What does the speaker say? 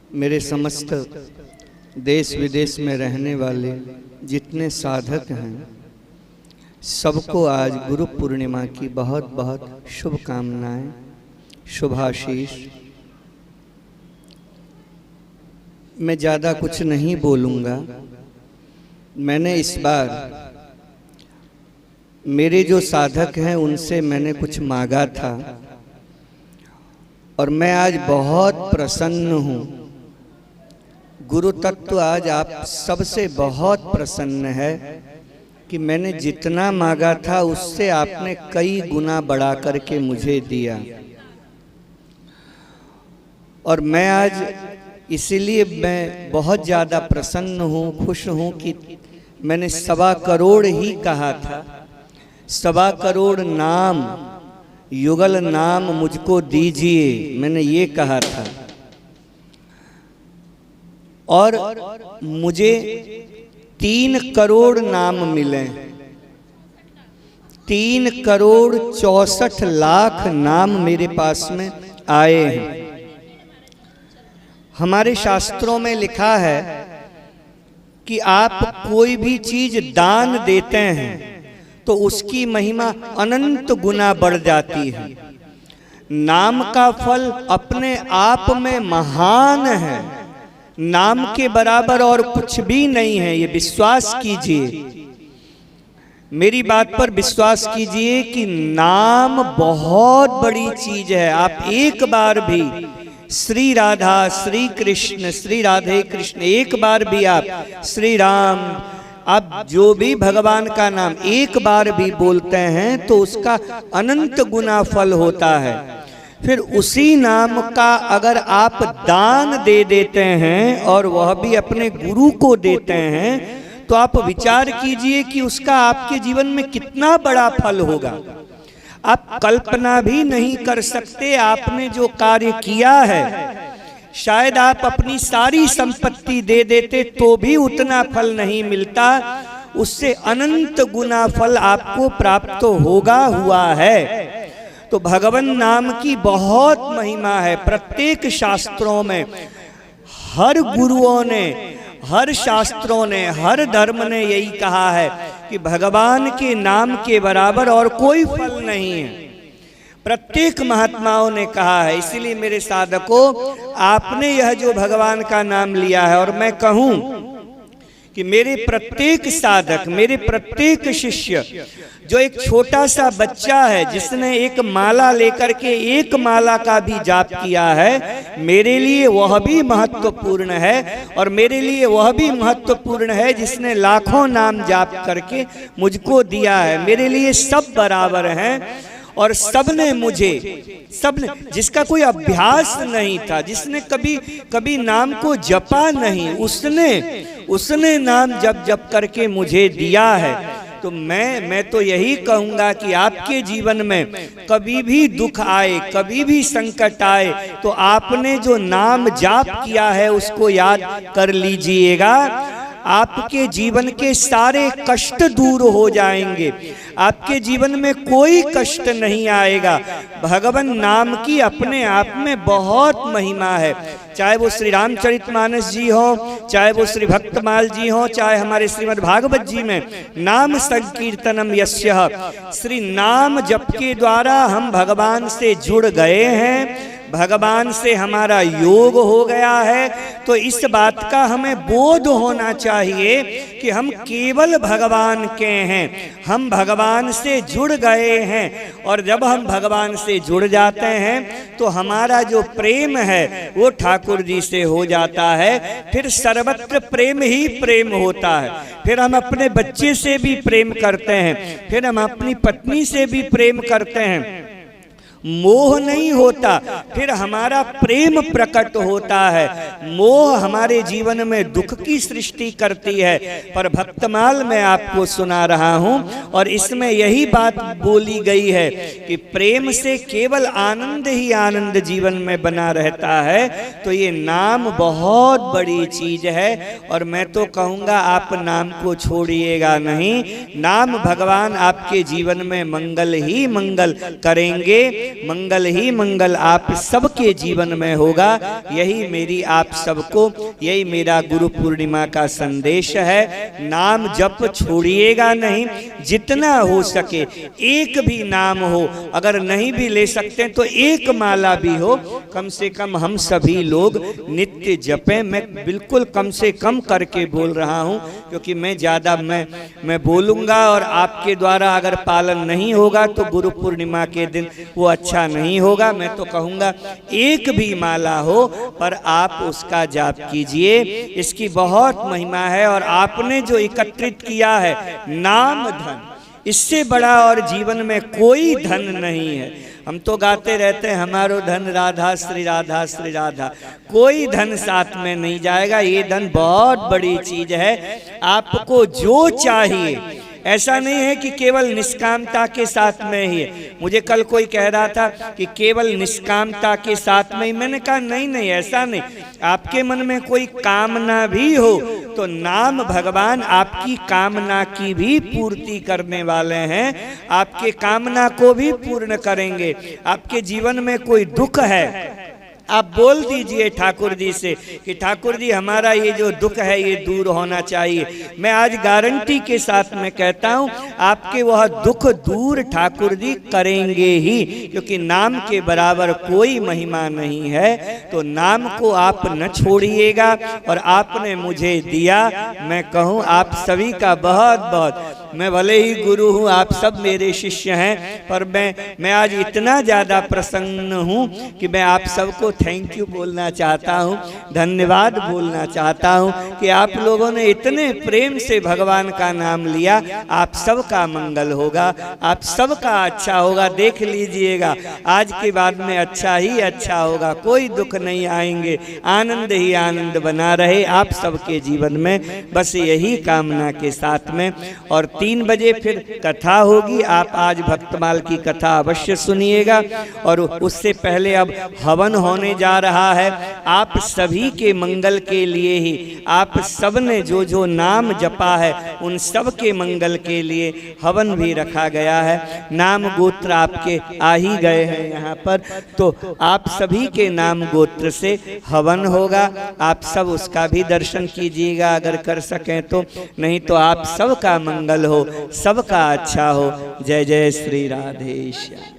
मेरे समस्त देश विदेश में रहने वाले जितने साधक हैं, सबको आज गुरु पूर्णिमा की बहुत बहुत शुभकामनाएं, शुभाशीष। मैं ज़्यादा कुछ नहीं बोलूँगा। मैंने इस बार मेरे जो साधक हैं उनसे मैंने कुछ मांगा था और मैं आज बहुत प्रसन्न हूँ। गुरु तत्व आज आप सबसे बहुत प्रसन्न है कि मैंने जितना मांगा था उससे आपने कई गुना बढ़ा करके मुझे दिया। और मैं आज इसीलिए मैं बहुत ज़्यादा प्रसन्न हूँ, खुश हूँ कि मैंने 1.25 करोड़ ही कहा था। 1.25 करोड़ नाम, युगल नाम मुझको दीजिए, मैंने ये कहा था। और मुझे 3 करोड़ नाम मिले। 3 करोड़ 64 लाख नाम मेरे पास में आए हैं। हमारे शास्त्रों में लिखा है कि आप कोई भी चीज दान देते हैं तो उसकी महिमा अनंत गुना बढ़ जाती है। नाम का फल अपने आप में महान है, नाम के बराबर और कुछ भी नहीं है। ये विश्वास कीजिए, मेरी बात पर विश्वास कीजिए कि नाम बहुत बड़ी चीज है। आप एक बार भी श्री राधा, श्री कृष्ण, श्री राधे कृष्ण, एक बार भी आप श्री राम, आप जो भी भगवान का नाम एक बार भी बोलते हैं तो उसका अनंत गुना फल होता है। फिर उसी नाम का अगर आप दान दे देते हैं और वह भी अपने गुरु को देते हैं तो आप विचार कीजिए कि उसका आपके जीवन में कितना बड़ा फल होगा। आप कल्पना भी नहीं कर सकते। आपने जो कार्य किया है, शायद आप अपनी सारी संपत्ति दे देते तो भी उतना फल नहीं मिलता। उससे अनंत गुना फल आपको प्राप्त हुआ है। तो भगवान नाम की बहुत महिमा है। प्रत्येक शास्त्रों में, हर गुरुओं ने, हर शास्त्रों ने, हर धर्म ने यही कहा है कि भगवान के नाम के बराबर और कोई फल नहीं है। प्रत्येक महात्माओं ने कहा है। इसीलिए मेरे साधकों, आपने यह जो भगवान का नाम लिया है, और मैं कहूं कि मेरे प्रत्येक साधक, मेरे प्रत्येक शिष्य, जो एक छोटा सा बच्चा है जिसने एक माला लेकर के एक माला का भी जाप किया है, मेरे लिए वह भी महत्वपूर्ण है। और मेरे लिए वह भी महत्वपूर्ण है जिसने लाखों नाम जाप करके मुझको दिया है। मेरे लिए सब बराबर हैं। और सबने मुझे, सबने, जिसका कोई अभ्यास नहीं था, जिसने कभी नाम को जपा नहीं, उसने नाम जप करके मुझे दिया है। तो मैं तो यही कहूँगा कि आपके जीवन में कभी भी दुख आए, कभी भी संकट आए, तो आपने जो नाम जाप किया है उसको याद कर लीजिएगा। आपके जीवन के सारे कष्ट दूर हो जाएंगे। आपके जीवन में कोई कष्ट नहीं आएगा। भगवान नाम की अपने आप में बहुत महिमा है। चाहे वो श्री रामचरितमानस जी हो, चाहे वो श्री भक्तमाल जी हो, चाहे हमारे श्रीमद् भागवत जी में नाम संकीर्तनम यस्य, श्री नाम जप के द्वारा हम भगवान से जुड़ गए हैं, भगवान से हमारा योग हो गया है। तो इस बात का हमें बोध होना चाहिए कि हम केवल भगवान के हैं, हम भगवान से जुड़ गए हैं। और जब हम भगवान से जुड़ जाते हैं तो हमारा जो प्रेम है वो ठाकुर जी से हो जाता है। फिर सर्वत्र प्रेम ही प्रेम होता है। फिर हम अपने बच्चे से भी प्रेम करते हैं, फिर हम अपनी पत्नी से भी प्रेम करते हैं। मोह नहीं होता, फिर हमारा प्रेम प्रकट होता है। मोह हमारे जीवन में दुख की सृष्टि करती है। पर भक्तमाल मैं आपको सुना रहा हूं और इसमें यही बात बोली गई है कि प्रेम से केवल आनंद ही आनंद जीवन में बना रहता है। तो ये नाम बहुत बड़ी चीज है और मैं तो कहूँगा आप नाम को छोड़िएगा नहीं। नाम भगवान आपके जीवन में मंगल ही मंगल करेंगे। मंगल ही मंगल आप सबके जीवन में होगा। यही मेरी आप सबको, यही मेरा गुरु पूर्णिमा का संदेश है। नाम जप छोड़िएगा नहीं, जितना हो सके एक भी नाम हो, अगर नहीं भी ले सकते तो एक माला भी हो, कम से कम हम सभी लोग नित्य जपें। मैं बिल्कुल कम से कम करके बोल रहा हूं, क्योंकि मैं ज़्यादा मैं बोलूँगा और आपके द्वारा अगर पालन नहीं होगा तो गुरु पूर्णिमा के दिन वो अच्छा नहीं होगा। मैं तो कहूँगा एक भी माला हो पर आप उसका जाप कीजिए, इसकी बहुत महिमा है। और आपने जो एकत्रित किया है नाम धन, इससे बड़ा और जीवन में कोई धन नहीं है। हम तो गाते रहते हैं हमारो धन राधा श्री राधा श्री राधा, कोई धन साथ में नहीं जाएगा। ये धन बहुत बड़ी चीज है। आपको जो चाहिए, ऐसा नहीं है कि केवल निष्कामता के साथ में ही है। मुझे कल कोई कह रहा था कि केवल निष्कामता के साथ में ही, मैंने कहा नहीं नहीं, ऐसा नहीं। आपके मन में कोई कामना भी हो तो नाम भगवान आपकी कामना की भी पूर्ति करने वाले हैं, आपके कामना को भी पूर्ण करेंगे। आपके जीवन में कोई दुख है, आप बोल दीजिए ठाकुर जी से कि ठाकुर जी हमारा ये जो दुख है ये दूर होना चाहिए। मैं आज गारंटी के साथ में कहता हूँ आपके वह दुख दूर ठाकुर जी करेंगे ही, क्योंकि नाम के बराबर कोई महिमा नहीं है। तो नाम को आप न छोड़िएगा। और आपने मुझे दिया, मैं कहूँ आप सभी का बहुत बहुत, मैं भले ही गुरु हूँ, आप सब मेरे शिष्य हैं, पर मैं आज इतना ज़्यादा प्रसन्न हूँ कि मैं आप सबको थैंक यू बोलना चाहता हूँ, धन्यवाद बोलना चाहता हूँ कि आप लोगों ने इतने प्रेम से भगवान का नाम लिया। आप सबका मंगल होगा, आप सबका अच्छा होगा। देख लीजिएगा आज के बाद में अच्छा ही अच्छा होगा, कोई दुख नहीं आएंगे, आनंद ही आनंद बना रहे आप सबके जीवन में, बस यही कामना के साथ में। और 3 बजे फिर कथा होगी, आप आज भक्तमाल की कथा अवश्य सुनिएगा। और उससे पहले अब हवन होने जा रहा है। आप सभी के मंगल के लिए ही, आप सब ने जो जो नाम जपा है उन सब के मंगल के लिए हवन भी रखा गया है। नाम गोत्र आपके आ ही गए हैं यहाँ पर, तो आप सभी के नाम गोत्र से हवन होगा। आप सब उसका भी दर्शन कीजिएगा अगर कर सकें तो, नहीं तो आप सबका मंगल हो, सबका अच्छा हो। जय जय श्री राधेश्याम।